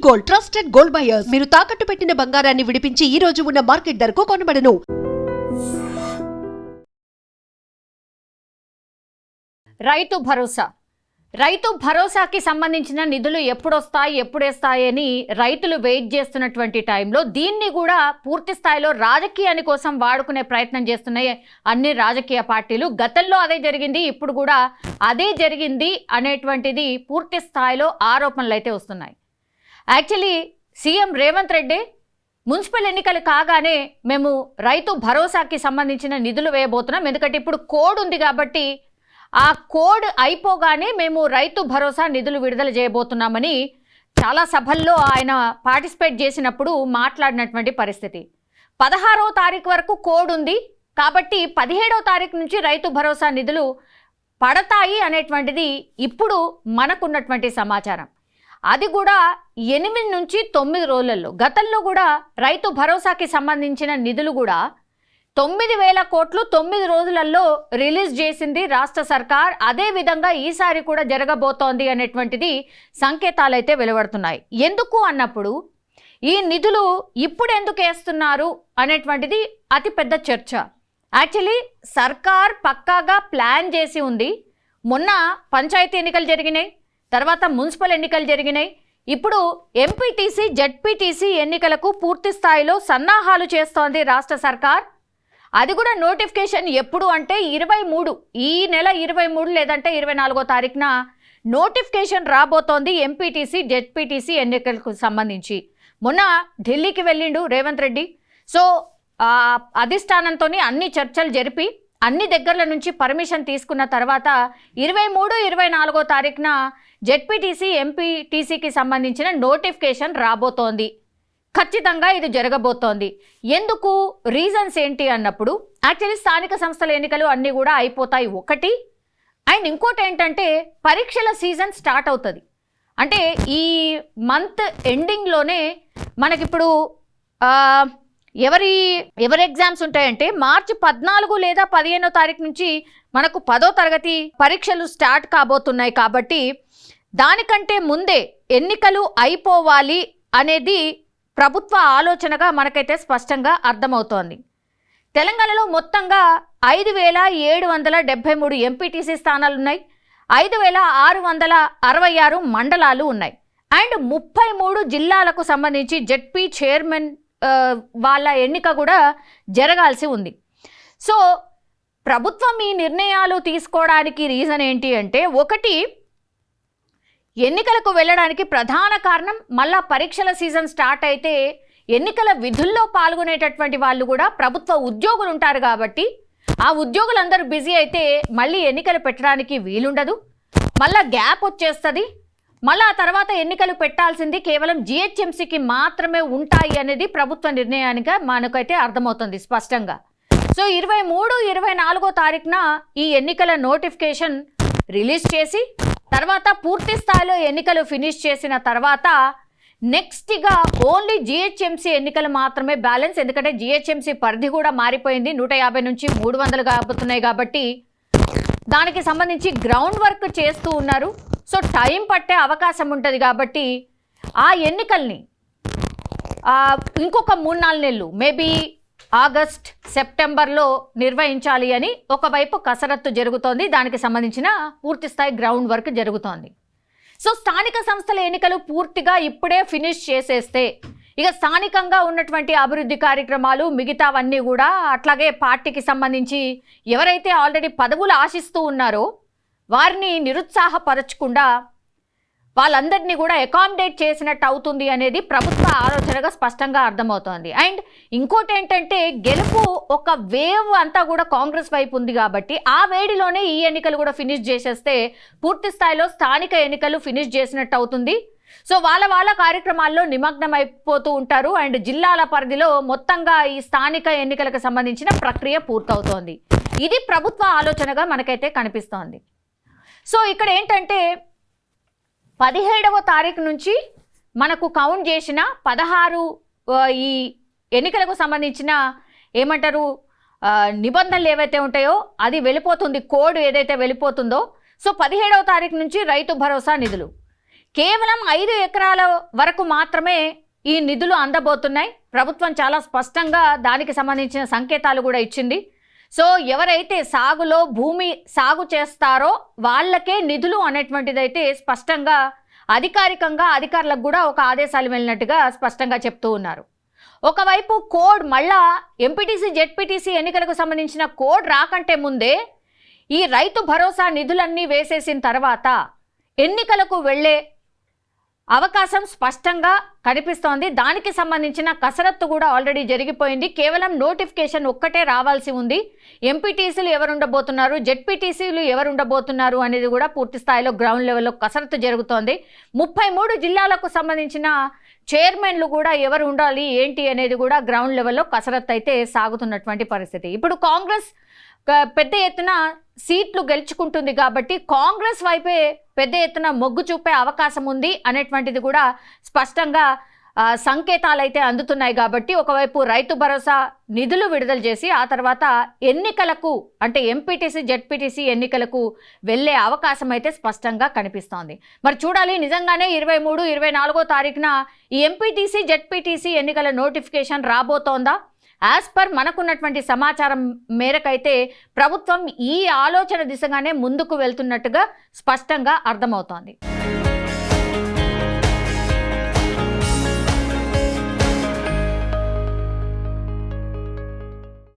Gold, trusted gold buyers. మీరు తాకట్టు పెట్టిన బంగారాన్ని విడిపించి ఈ రోజు ఉన్న మార్కెట్ ధరకు కొనబడను. రైతు భరోసాకి సంబంధించిన నిధులు ఎప్పుడేస్తాయని రైతులు వెయిట్ చేస్తున్నటువంటి టైంలో దీన్ని కూడా పూర్తి స్థాయిలో రాజకీయాని కోసం వాడుకునే ప్రయత్నం చేస్తున్నాయి అన్ని రాజకీయ పార్టీలు. గతంలో అదే జరిగింది, ఇప్పుడు కూడా అదే జరిగింది అనేటువంటిది పూర్తి స్థాయిలో ఆరోపణలు అయితే వస్తున్నాయి. Actually CM Revanth Reddy municipal ఎన్నికలు కాగానే మేము రైతు భరోసాకి సంబంధించిన నిధులు వేయబోతున్నాం, ఎందుకంటే ఇప్పుడు కోడ్ ఉంది కాబట్టి ఆ కోడ్ అయిపోగానే మేము రైతు భరోసా నిధులు విడుదల చేయబోతున్నామని చాలా సభల్లో ఆయన పార్టిసిపేట్ చేసినప్పుడు మాట్లాడినటువంటి పరిస్థితి. 16వ తారీఖు వరకు కోడ్ ఉంది కాబట్టి 17వ తారీఖు నుంచి రైతు భరోసా నిధులు పడతాయి అనేటువంటిది ఇప్పుడు మనకున్నటువంటి సమాచారం. అది కూడా 8 నుంచి 9 రోజులలో. గతంలో కూడా రైతు భరోసాకి సంబంధించిన నిధులు కూడా 9,000 కోట్లు 9 రోజులలో రిలీజ్ చేసింది రాష్ట్ర సర్కార్. అదేవిధంగా ఈసారి కూడా జరగబోతోంది అనేటువంటిది సంకేతాలు అయితే వెలువడుతున్నాయి. ఎందుకు అన్నప్పుడు ఈ నిధులు ఇప్పుడు ఎందుకు వేస్తున్నారు అనేటువంటిది అతిపెద్ద చర్చ. యాక్చువల్లీ సర్కార్ పక్కాగా ప్లాన్ చేసి ఉంది. మొన్న పంచాయతీ ఎన్నికలు జరిగినాయి, తర్వాత మున్సిపల్ ఎన్నికలు జరిగినాయి, ఇప్పుడు ఎంపీటీసీ జెడ్పీటీసీ ఎన్నికలకు పూర్తి స్థాయిలో సన్నాహాలు చేస్తోంది రాష్ట్ర సర్కార్. అది కూడా నోటిఫికేషన్ ఎప్పుడు అంటే 23 ఈ నెల 23 లేదంటే 24వ తారీఖున నోటిఫికేషన్ రాబోతోంది ఎంపీటీసీ జెడ్పీటీసీ ఎన్నికలకు సంబంధించి. మొన్న ఢిల్లీకి వెళ్ళిండు రేవంత్ రెడ్డి. సో అధిష్టానంతో అన్ని చర్చలు జరిపి అన్ని దగ్గరల నుంచి పర్మిషన్ తీసుకున్న తర్వాత 23, 24వ తారీఖున జెడ్పీటీసీ ఎంపీటీసీకి సంబంధించిన నోటిఫికేషన్ రాబోతోంది. ఖచ్చితంగా ఇది జరగబోతోంది. ఎందుకు, రీజన్స్ ఏంటి అన్నప్పుడు యాక్చువల్లీ స్థానిక సంస్థల ఎన్నికలు అన్నీ కూడా అయిపోతాయి ఒకటి. అండ్ ఇంకోటి ఏంటంటే పరీక్షల సీజన్ స్టార్ట్ అవుతుంది. అంటే ఈ మంత్ ఎండింగ్లోనే మనకిప్పుడు ఎవరి ఎగ్జామ్స్ ఉంటాయంటే మార్చి 14 లేదా 15వ తారీఖు నుంచి మనకు 10వ తరగతి పరీక్షలు స్టార్ట్ కాబోతున్నాయి. కాబట్టి దానికంటే ముందే ఎన్నికలు అయిపోవాలి అనేది ప్రభుత్వ ఆలోచనగా మనకైతే స్పష్టంగా అర్థమవుతోంది. తెలంగాణలో మొత్తంగా 5,773 ఎంపీటీసీ స్థానాలు ఉన్నాయి, 5,666 మండలాలు ఉన్నాయి. అండ్ 33 జిల్లాలకు సంబంధించి జెడ్పీ చైర్మన్ వాళ్ళ ఎన్నిక కూడా జరగాల్సి ఉంది. సో ప్రభుత్వం ఈ నిర్ణయాలు తీసుకోవడానికి రీజన్ ఏంటి అంటే, ఒకటి ఎన్నికలకు వెళ్ళడానికి ప్రధాన కారణం మళ్ళా పరీక్షల సీజన్ స్టార్ట్ అయితే ఎన్నికల విధుల్లో పాల్గొనేటటువంటి వాళ్ళు కూడా ప్రభుత్వ ఉద్యోగులు ఉంటారు కాబట్టి ఆ ఉద్యోగులందరూ బిజీ అయితే మళ్ళీ ఎన్నికలు పెట్టడానికి వీలుండదు, మళ్ళా గ్యాప్ వచ్చేస్తుంది. మళ్ళీ ఆ తర్వాత ఎన్నికలు పెట్టాల్సింది కేవలం జిహెచ్ఎంసీకి మాత్రమే ఉంటాయి అనేది ప్రభుత్వ నిర్ణయానికి మనకైతే అర్థమవుతుంది స్పష్టంగా. సో 23, 24వ తారీఖున ఈ ఎన్నికల నోటిఫికేషన్ రిలీజ్ చేసి తర్వాత పూర్తి స్థాయిలో ఎన్నికలు ఫినిష్ చేసిన తర్వాత నెక్స్ట్గా ఓన్లీ జిహెచ్ఎంసీ ఎన్నికలు మాత్రమే బ్యాలెన్స్. ఎందుకంటే జిహెచ్ఎంసీ పరిధి కూడా మారిపోయింది, 150 నుంచి 300 కాబోతున్నాయి కాబట్టి దానికి సంబంధించి గ్రౌండ్ వర్క్ చేస్తూ ఉన్నారు. సో టైం పట్టే అవకాశం ఉంటుంది కాబట్టి ఆ ఎన్నికల్ని ఇంకొక 3-4 నెలలు మేబీ ఆగస్ట్ సెప్టెంబర్లో నిర్వహించాలి అని ఒకవైపు కసరత్తు జరుగుతోంది. దానికి సంబంధించిన పూర్తిస్థాయి గ్రౌండ్ వర్క్ జరుగుతోంది. సో స్థానిక సంస్థల ఎన్నికలు పూర్తిగా ఇప్పుడే ఫినిష్ చేసేస్తే ఇక స్థానికంగా ఉన్నటువంటి అభివృద్ధి కార్యక్రమాలు మిగతావన్నీ కూడా అట్లాగే పార్టీకి సంబంధించి ఎవరైతే ఆల్రెడీ పదవులు ఆశిస్తూ ఉన్నారో వారిని నిరుత్సాహపరచకుండా వాళ్ళందరినీ కూడా అకామిడేట్ చేసినట్టు అవుతుంది అనేది ప్రభుత్వ ఆలోచనగా స్పష్టంగా అర్థమవుతోంది. అండ్ ఇంకోటి ఏంటంటే గెలుపు ఒక వేవ్ అంతా కూడా కాంగ్రెస్ వైపు ఉంది కాబట్టి ఆ వేడిలోనే ఈ ఎన్నికలు కూడా ఫినిష్ చేసేస్తే పూర్తి స్థాయిలో స్థానిక ఎన్నికలు ఫినిష్ చేసినట్టు అవుతుంది. సో వాళ్ళ కార్యక్రమాల్లో నిమగ్నం అయిపోతూ ఉంటారు. అండ్ జిల్లాల పరిధిలో మొత్తంగా ఈ స్థానిక ఎన్నికలకు సంబంధించిన ప్రక్రియ పూర్తవుతోంది. ఇది ప్రభుత్వ ఆలోచనగా మనకైతే కనిపిస్తోంది. సో ఇక్కడ ఏంటంటే 17వ తారీఖు నుంచి మనకు కౌంట్ చేసిన 16 ఈ ఎన్నికలకు సంబంధించిన ఏమంటారు నిబంధనలు ఏవైతే ఉంటాయో అది వెళ్ళిపోతుంది, కోడ్ ఏదైతే వెళ్ళిపోతుందో. సో 17వ తారీఖు నుంచి రైతు భరోసా నిధులు కేవలం 5 ఎకరాల వరకు మాత్రమే ఈ నిధులు అందబోతున్నాయి. ప్రభుత్వం చాలా స్పష్టంగా దానికి సంబంధించిన సంకేతాలు కూడా ఇచ్చింది. సో ఎవరైతే సాగులో భూమి సాగు చేస్తారో వాళ్ళకే నిధులు అనేటువంటిదైతే స్పష్టంగా అధికారికంగా అధికారులకు కూడా ఒక ఆదేశాలు వెళ్ళినట్టుగా స్పష్టంగా చెప్తూ ఉన్నారు. ఒకవైపు కోడ్ మళ్ళా ఎంపీటీసీ జెడ్పీటీసీ ఎన్నికలకు సంబంధించిన కోడ్ రాకంటే ముందే ఈ రైతు భరోసా నిధులన్నీ వేసేసిన తర్వాత ఎన్నికలకు వెళ్ళే అవకాశం స్పష్టంగా కనిపిస్తోంది. దానికి సంబంధించిన కసరత్తు కూడా ఆల్రెడీ జరిగిపోయింది. కేవలం నోటిఫికేషన్ ఒక్కటే రావాల్సి ఉంది. ఎంపీటీసీలు ఎవరు ఉండబోతున్నారు, జెడ్పీటీసీలు ఎవరు ఉండబోతున్నారు అనేది కూడా పూర్తి స్థాయిలో గ్రౌండ్ లెవెల్లో కసరత్తు జరుగుతోంది. 33 జిల్లాలకు సంబంధించిన చైర్మన్లు కూడా ఎవరు ఉండాలి ఏంటి అనేది కూడా గ్రౌండ్ లెవెల్లో కసరత్తు అయితే సాగుతున్నటువంటి పరిస్థితి. ఇప్పుడు కాంగ్రెస్ పెద్ద ఎత్తున సీట్లు గెలుచుకుంటుంది కాబట్టి కాంగ్రెస్ వైపే పెద్ద ఎత్తున మొగ్గు చూపే అవకాశం ఉంది అనేటువంటిది కూడా స్పష్టంగా సంకేతాలు అయితే అందుతున్నాయి. కాబట్టి ఒకవైపు రైతు భరోసా నిధులు విడుదల చేసి ఆ తర్వాత ఎన్నికలకు అంటే ఎంపీటీసీ జెడ్పీటీసీ ఎన్నికలకు వెళ్ళే అవకాశం అయితే స్పష్టంగా కనిపిస్తోంది. మరి చూడాలి, నిజంగానే 23, 24 తారీఖున ఈ ఎంపీటీసీ జెడ్పీటీసీ ఎన్నికల నోటిఫికేషన్ రాబోతోందా? యాజ్ పర్ మనకున్నటువంటి సమాచారం మేరకైతే ప్రభుత్వం ఈ ఆలోచన దిశగానే ముందుకు వెళ్తున్నట్టుగా స్పష్టంగా అర్థమవుతోంది.